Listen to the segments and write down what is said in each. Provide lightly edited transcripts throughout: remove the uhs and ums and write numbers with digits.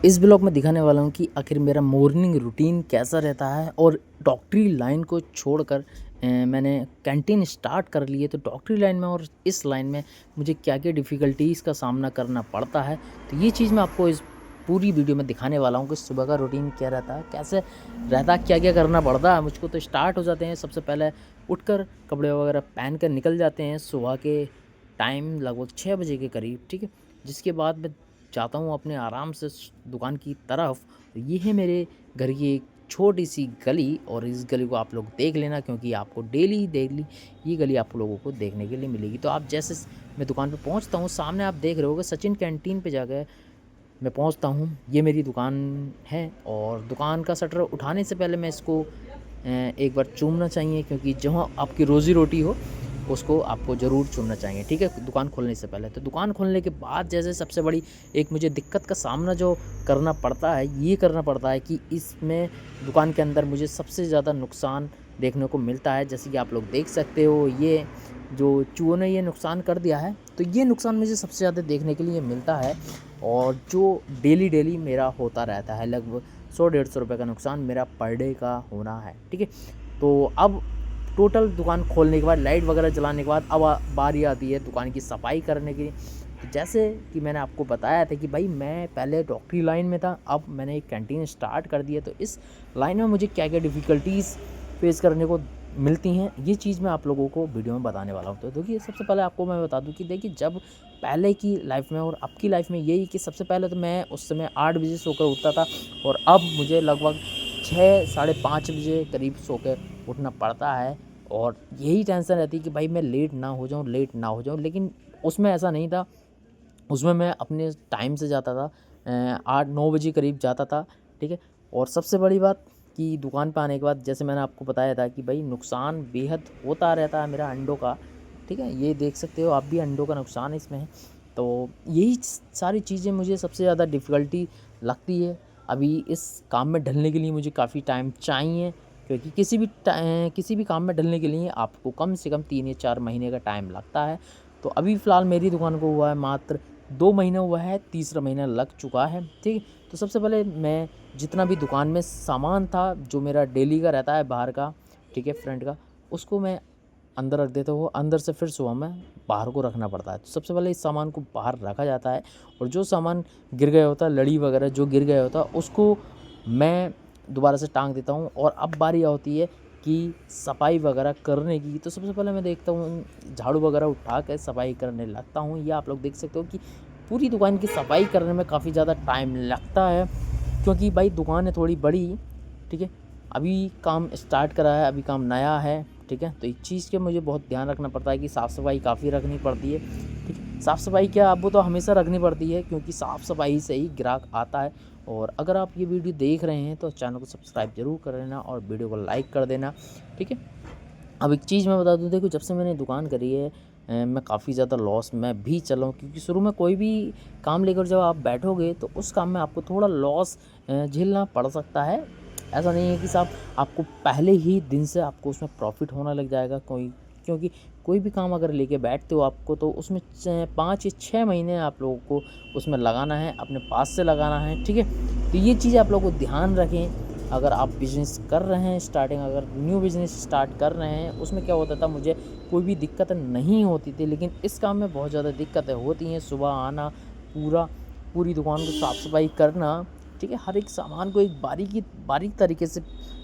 इस ब्लॉग में दिखाने वाला हूँ कि आखिर मेरा मॉर्निंग रूटीन कैसा रहता है और डॉक्टरी लाइन को छोड़कर मैंने कैंटीन स्टार्ट कर ली है। तो डॉक्टरी लाइन में और इस लाइन में मुझे क्या क्या डिफ़िकल्टीज़ का सामना करना पड़ता है, तो ये चीज़ मैं आपको इस पूरी वीडियो में दिखाने वाला हूँ कि सुबह का रूटीन क्या रहता है, कैसे रहता है, क्या क्या करना पड़ता है मुझको। तो स्टार्ट हो जाते हैं। सबसे पहले उठकर कपड़े वगैरह पहन कर निकल जाते हैं सुबह के टाइम लगभग 6 बजे के करीब, ठीक है। जिसके बाद मैं जाता हूँ अपने आराम से दुकान की तरफ। ये है मेरे घर की एक छोटी सी गली और इस गली को आप लोग देख लेना, क्योंकि आपको डेली डेली ये गली आप लोगों को देखने के लिए मिलेगी। तो आप जैसे मैं दुकान पे पहुंचता हूँ, सामने आप देख रहे होगे सचिन कैंटीन पे जाकर मैं पहुंचता हूँ। ये मेरी दुकान है और दुकान का शटर उठाने से पहले मैं इसको एक बार चूमना चाहिए, क्योंकि जहाँ आपकी रोज़ी रोटी हो उसको आपको ज़रूर चुनना चाहिए, ठीक है, दुकान खोलने से पहले। तो दुकान खोलने के बाद जैसे सबसे बड़ी एक मुझे दिक्कत का सामना जो करना पड़ता है, ये करना पड़ता है कि इसमें दुकान के अंदर मुझे सबसे ज़्यादा नुकसान देखने को मिलता है। जैसे कि आप लोग देख सकते हो, ये जो चूहों ने ये नुकसान कर दिया है, तो ये नुकसान मुझे सबसे ज़्यादा देखने के लिए मिलता है और जो डेली डेली मेरा होता रहता है। लगभग 100-150 रुपये का नुकसान मेरा पर डे का होना है, ठीक है। तो अब टोटल दुकान खोलने के बाद, लाइट वगैरह जलाने के बाद, अब बारी आती है दुकान की सफाई करने की। तो जैसे कि मैंने आपको बताया था कि भाई मैं पहले डॉक्टरी लाइन में था, अब मैंने एक कैंटीन स्टार्ट कर दी है। तो इस लाइन में मुझे क्या क्या डिफ़िकल्टीज़ फेस करने को मिलती हैं, ये चीज़ मैं आप लोगों को वीडियो में बताने वाला हूँ। तो देखिए, सबसे पहले आपको मैं बता दूँ कि देखिए, जब पहले की लाइफ में और अब की लाइफ में यही कि सबसे पहले तो मैं उस समय 8 बजे सोकर उठता था और अब मुझे लगभग 6 साढ़े 5 बजे करीब सो के उठना पड़ता है। और यही टेंशन रहती है कि भाई मैं लेट ना हो जाऊँ। लेकिन उसमें ऐसा नहीं था, उसमें मैं अपने टाइम से जाता था, 8-9 बजे करीब जाता था, ठीक है। और सबसे बड़ी बात कि दुकान पे आने के बाद, जैसे मैंने आपको बताया था कि भाई नुकसान बेहद होता रहता है मेरा अंडों का, ठीक है। ये देख सकते हो आप भी, अंडों का नुकसान इसमें है। तो यही सारी चीज़ें मुझे सबसे ज़्यादा डिफ़िकल्टी लगती है। अभी इस काम में ढलने के लिए मुझे काफ़ी टाइम चाहिए, क्योंकि किसी भी काम में ढलने के लिए आपको कम से कम 3 या 4 महीने का टाइम लगता है। तो अभी फ़िलहाल मेरी दुकान को हुआ है मात्र 2 महीना हुआ है, तीसरा महीना लग चुका है, ठीक है। तो सबसे पहले मैं जितना भी दुकान में सामान था जो मेरा डेली का रहता है बाहर का, ठीक है, फ्रंट का, उसको मैं अंदर रख देता हूँ। अंदर से फिर सुबह में बाहर को रखना पड़ता है। तो सबसे पहले इस सामान को बाहर रखा जाता है और जो सामान गिर गया होता है, लड़ी वगैरह जो गिर गया होता है, उसको मैं दोबारा से टांग देता हूँ। और अब बारी होती है कि सफाई वगैरह करने की। तो सबसे पहले मैं देखता हूँ, झाड़ू वगैरह उठा कर सफाई करने लगता हूँ। ये आप लोग देख सकते हो कि पूरी दुकान की सफाई करने में काफ़ी ज़्यादा टाइम लगता है, क्योंकि भाई दुकान है थोड़ी बड़ी, ठीक है। अभी काम स्टार्ट करा है, अभी काम नया है, ठीक है। तो इस चीज़ के मुझे बहुत ध्यान रखना पड़ता है कि साफ़ सफाई काफ़ी रखनी पड़ती है, ठीक है। साफ़ सफाई क्या, अब वो तो हमेशा रखनी पड़ती है, क्योंकि साफ़ सफाई से ही ग्राहक आता है। और अगर आप ये वीडियो देख रहे हैं तो चैनल को सब्सक्राइब ज़रूर कर लेना और वीडियो को लाइक कर देना, ठीक है। अब एक चीज़ मैं बता दूँ, देखो, जब से मैंने दुकान करी है मैं काफ़ी ज़्यादा लॉस में भी चला हूँ, क्योंकि शुरू में कोई भी काम लेकर जब आप बैठोगे तो उस काम में आपको थोड़ा लॉस झेलना पड़ सकता है। ऐसा नहीं है कि साहब आपको पहले ही दिन से आपको उसमें प्रॉफिट होने लग जाएगा, क्योंकि कोई भी काम अगर लेके बैठते हो आपको, तो उसमें 5 या 6 महीने आप लोगों को उसमें लगाना है, अपने पास से लगाना है, ठीक है। तो ये चीज़ आप लोगों को ध्यान रखें। अगर आप बिज़नेस कर रहे हैं स्टार्टिंग, अगर न्यू बिज़नेस स्टार्ट कर रहे हैं, उसमें क्या होता था, मुझे कोई भी दिक्कत नहीं होती थी, लेकिन इस काम में बहुत ज़्यादा दिक्कतें होती हैं। सुबह आना, पूरी दुकान को साफ़ सफाई करना, ठीक है, हर एक सामान को एक बारीक तरीके से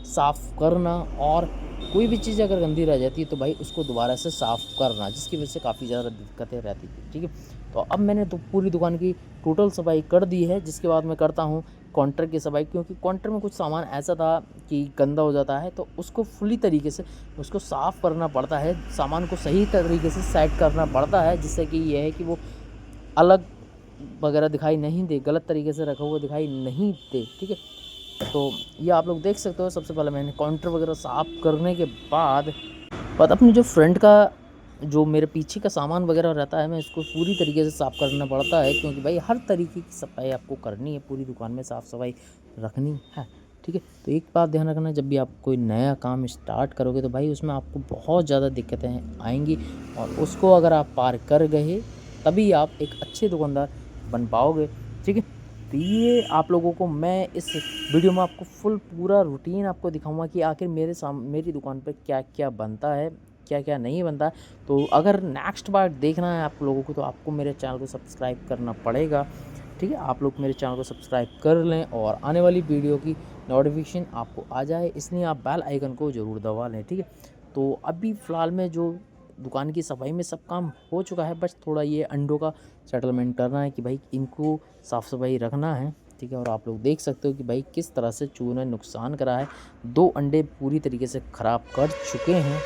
साफ़ करना, और कोई भी चीज़ अगर गंदी रह जाती है तो भाई उसको दोबारा से साफ़ करना, जिसकी वजह से काफ़ी ज़्यादा दिक्कतें रहती थी, ठीक है। तो अब मैंने तो पूरी दुकान की टोटल सफाई कर दी है। जिसके बाद मैं करता हूँ काउंटर की सफाई, क्योंकि काउंटर में कुछ सामान ऐसा था कि गंदा हो जाता है, तो उसको फुली तरीके से उसको साफ़ करना पड़ता है, सामान को सही तरीके से सेट करना पड़ता है, जिससे कि ये है कि वो अलग वगैरह दिखाई नहीं दे, गलत तरीके से रखा हुआ दिखाई नहीं दे, ठीक है। तो ये आप लोग देख सकते हो, सबसे पहले मैंने काउंटर वगैरह साफ़ करने के बाद अपनी जो फ्रंट का, जो मेरे पीछे का सामान वगैरह रहता है, मैं इसको पूरी तरीके से साफ़ करना पड़ता है, क्योंकि भाई हर तरीके की सफाई आपको करनी है, पूरी दुकान में साफ़ सफाई रखनी है, ठीक है। तो एक बात ध्यान रखना, जब भी आप कोई नया काम स्टार्ट करोगे तो भाई उसमें आपको बहुत ज़्यादा दिक्कतें आएंगी, और उसको अगर आप पार कर गए तभी आप एक अच्छे दुकानदार बन पाओगे, ठीक है। तो ये आप लोगों को मैं इस वीडियो में आपको फुल पूरा रूटीन आपको दिखाऊंगा कि आखिर मेरी दुकान पर क्या क्या बनता है, क्या क्या नहीं बनता है। तो अगर नेक्स्ट पार्ट देखना है आप लोगों को तो आपको मेरे चैनल को सब्सक्राइब करना पड़ेगा, ठीक है। आप लोग मेरे चैनल को सब्सक्राइब कर लें और आने वाली वीडियो की नोटिफिकेशन आपको आ जाए, इसलिए आप बेल आइकन को ज़रूर दबा लें, ठीक है। तो अभी फ़िलहाल में जो दुकान की सफाई में सब काम हो चुका है, बस थोड़ा ये अंडों का सेटलमेंट करना है कि भाई इनको साफ़ सफाई रखना है, ठीक है। और आप लोग देख सकते हो कि भाई किस तरह से चूहे ने नुकसान करा है। 2 अंडे पूरी तरीके से ख़राब कर चुके हैं।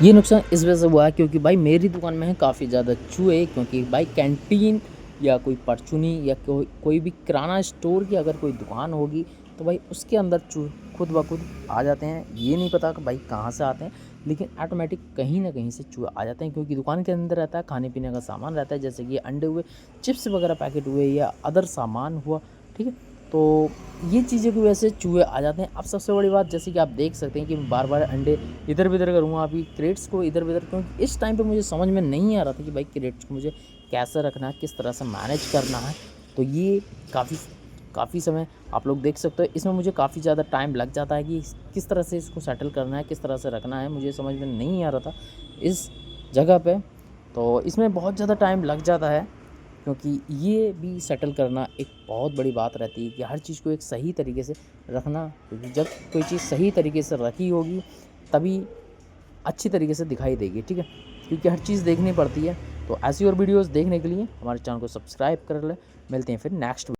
ये नुकसान इस वजह से हुआ है क्योंकि भाई मेरी दुकान में है काफ़ी ज़्यादा चूहे, क्योंकि भाई कैंटीन या कोई परचूनी या कोई भी किराना स्टोर की अगर कोई दुकान होगी तो भाई उसके अंदर चूहे खुद ब खुद आ जाते हैं। ये नहीं पता कि भाई कहाँ से आते हैं, लेकिन ऑटोमेटिक कहीं ना कहीं से चूहे आ जाते हैं, क्योंकि दुकान के अंदर रहता है, खाने पीने का सामान रहता है, जैसे कि अंडे हुए, चिप्स वगैरह पैकेट हुए या अदर सामान हुआ, ठीक है। तो ये चीज़ों की वजह से चूहे आ जाते हैं। अब सबसे बड़ी बात, जैसे कि आप देख सकते हैं कि मैं बार बार अंडे इधर उधर करूँगा, अभी क्रेट्स को इधर उधर, क्योंकि इस टाइम पे मुझे समझ में नहीं आ रहा था कि भाई क्रेट्स को मुझे कैसे रखना है, किस तरह से मैनेज करना है। तो ये काफ़ी समय आप लोग देख सकते हो, इसमें मुझे काफ़ी ज़्यादा टाइम लग जाता है कि किस तरह से इसको सेटल करना है, किस तरह से रखना है, मुझे समझ में नहीं आ रहा था इस जगह पे। तो इसमें बहुत ज़्यादा टाइम लग जाता है, क्योंकि ये भी सेटल करना एक बहुत बड़ी बात रहती है कि हर चीज़ को एक सही तरीके से रखना, क्योंकि जब कोई चीज़ सही तरीके से रखी होगी तभी अच्छी तरीके से दिखाई देगी, ठीक है। क्योंकि हर चीज़ देखनी पड़ती है। तो ऐसी और वीडियोस देखने के लिए हमारे चैनल को सब्सक्राइब कर लें। मिलते हैं फिर नेक्स्ट